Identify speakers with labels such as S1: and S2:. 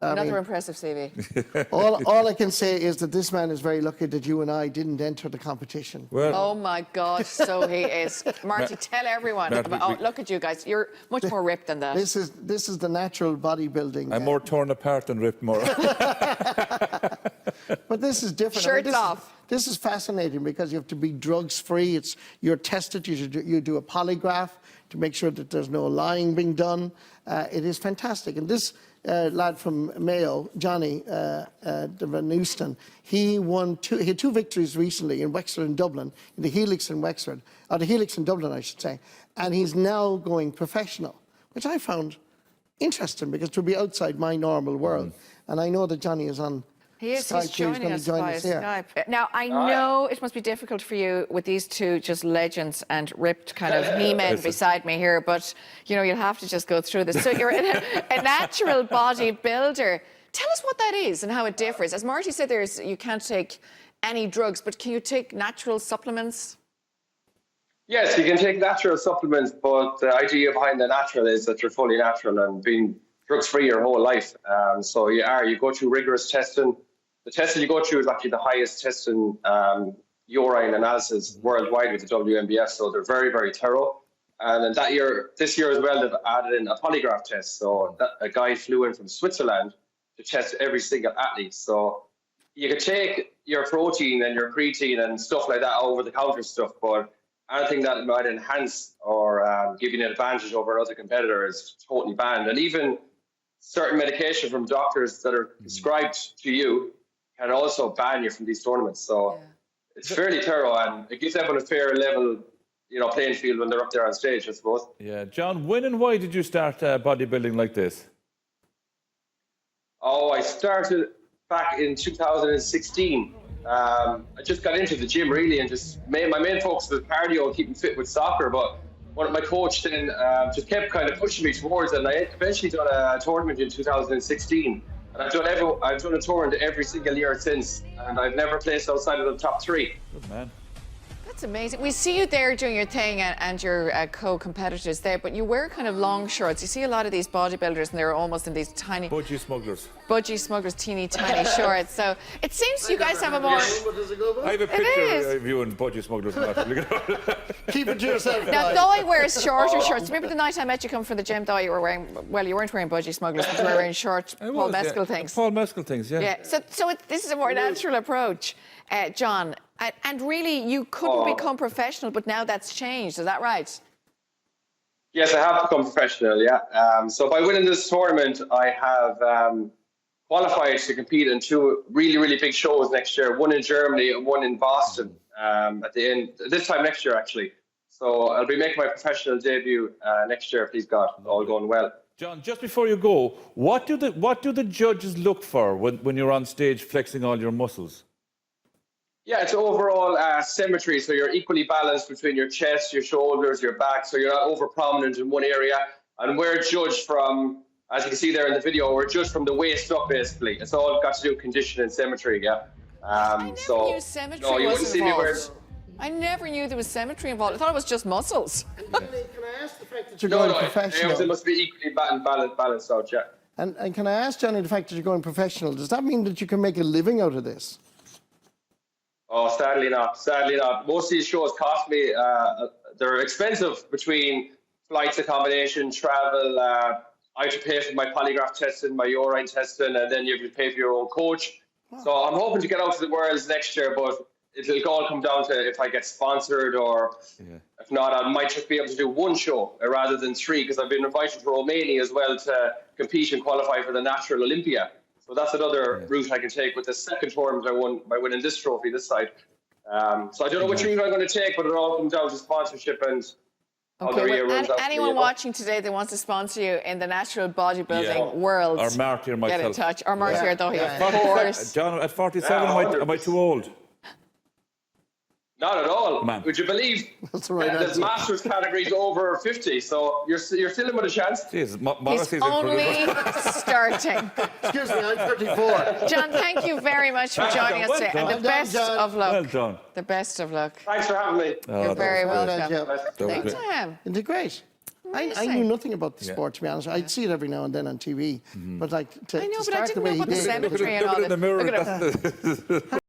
S1: Another impressive CV.
S2: all I can say is that this man is very lucky that you and I didn't enter the competition.
S1: Well, oh my God, so he is. Marty, tell everyone. Look at you guys. You're much more ripped than that.
S2: This is the natural bodybuilding.
S3: I'm more torn apart than ripped more.
S2: But this is different.
S1: Shirts off.
S2: This is fascinating because you have to be drugs free. You're tested. You do a polygraph to make sure that there's no lying being done. It is fantastic. And this lad from Mayo, Johnny Van Euston, he had two victories recently in Wexford and Dublin, in the Helix in Wexford, or the Helix in Dublin, I should say. And he's now going professional, which I found interesting because it would be outside my normal world. And I know that Johnny is on.
S1: He is. He's joining us via Skype. Now, I know it must be difficult for you with these two just legends and ripped kind of he-men beside me here, but, you know, you'll have to just go through this. So you're a natural bodybuilder. Tell us what that is and how it differs. As Marty said, you can't take any drugs, but can you take natural supplements?
S4: Yes, you can take natural supplements, but the idea behind the natural is that you're fully natural and being drugs-free your whole life. So you go through rigorous testing. The testing you go through is actually the highest testing urine analysis worldwide with the WMBF, so they're very, very thorough. And then this year as well, they've added in a polygraph test. So a guy flew in from Switzerland to test every single athlete. So you could take your protein and your creatine and stuff like that, over-the-counter stuff, but anything that might enhance or give you an advantage over other competitors is totally banned. And even certain medication from doctors that are prescribed to you can also ban you from these tournaments. So it's fairly thorough, and it gives everyone a fair level, playing field when they're up there on stage, I suppose.
S3: Yeah, John, when and why did you start bodybuilding like this?
S4: Oh, I started back in 2016. I just got into the gym really, and my main focus was cardio and keeping fit with soccer. But my coach then just kept kind of pushing me towards it, and I eventually done a tournament in 2016. And I've done a tournament every single year since, and I've never placed outside of the top 3.
S3: Good man.
S1: That's amazing. We see you there doing your thing and your co-competitors there, but you wear kind of long shorts. You see a lot of these bodybuilders and they're almost in these tiny...
S3: Budgie smugglers,
S1: teeny tiny shorts. So it seems you guys have a more...
S3: I have a picture of you and Budgie smugglers.
S2: Keep it to yourself.
S1: Now, Doy wears shorter shorts. Remember the night I met you come from the gym, Doy, you were wearing... Well, you weren't wearing Budgie smugglers, but you were wearing short Paul Mescal things.
S3: Paul Mescal things, yeah.
S1: Yeah. So this is a more natural approach, John. And really, you couldn't become professional, but now that's changed. Is that right?
S4: Yes, I have become professional, yeah. So by winning this tournament, I have qualified to compete in 2 really, really big shows next year. One in Germany and one in Boston at the end, this time next year, actually. So I'll be making my professional debut next year, please God, all going well.
S3: John, just before you go, what do the judges look for when you're on stage flexing all your muscles?
S4: Yeah, it's overall symmetry, so you're equally balanced between your chest, your shoulders, your back, so you're not over-prominent in one area. And we're judged from, as you can see there in the video, we're judged from the waist up, basically. It's all got to do with condition and symmetry, yeah.
S1: I never knew symmetry was involved. I never knew there was symmetry involved. I thought it was just muscles.
S2: Can I ask the fact that you're going professional?
S4: It must be equally balanced out, yeah.
S2: And can I ask, Johnny, the fact that you're going professional, does that mean that you can make a living out of this?
S4: Oh, sadly not. Sadly not. Most of these shows cost me, they're expensive between flights, accommodation, travel. I have to pay for my polygraph testing, my urine testing, and then you have to pay for your own coach. Wow. So I'm hoping to get out to the Worlds next year, but it'll all come down to if I get sponsored or if not, I might just be able to do 1 show rather than 3, because I've been invited to Romania as well to compete and qualify for the Natural Olympia. So that's another route I can take with the second tournament I won by winning this trophy this side. So I don't know which route I'm going to take, but it all comes down to sponsorship and
S1: anyone watching today that wants to sponsor you in the natural bodybuilding world,
S3: or Marty or myself,
S1: get in touch. Or Marty or Dohy, of course.
S3: John, at 47, am I too old?
S4: Not at all.
S3: Man.
S4: Would you believe
S2: that's the right
S4: there's masters categories over 50, so you're still in with a chance.
S3: Jeez,
S1: He's only starting.
S2: Excuse me, I'm 34.
S1: John, thank you very much for joining us today, and the best of luck.
S3: Well done.
S1: The best of luck.
S4: Thanks for having me.
S1: You're very welcome.
S2: Thanks
S1: to him.
S2: Isn't it great? I knew nothing about the sport, to be honest. I'd see it every now and then on TV, but like to
S1: I know, but I
S2: start the
S1: didn't
S2: way
S1: know
S2: he
S1: about the
S2: did.
S1: cemetery and
S3: Look
S1: all
S3: at it in the
S1: that.
S3: mirror.
S1: Look at it.
S3: That's the-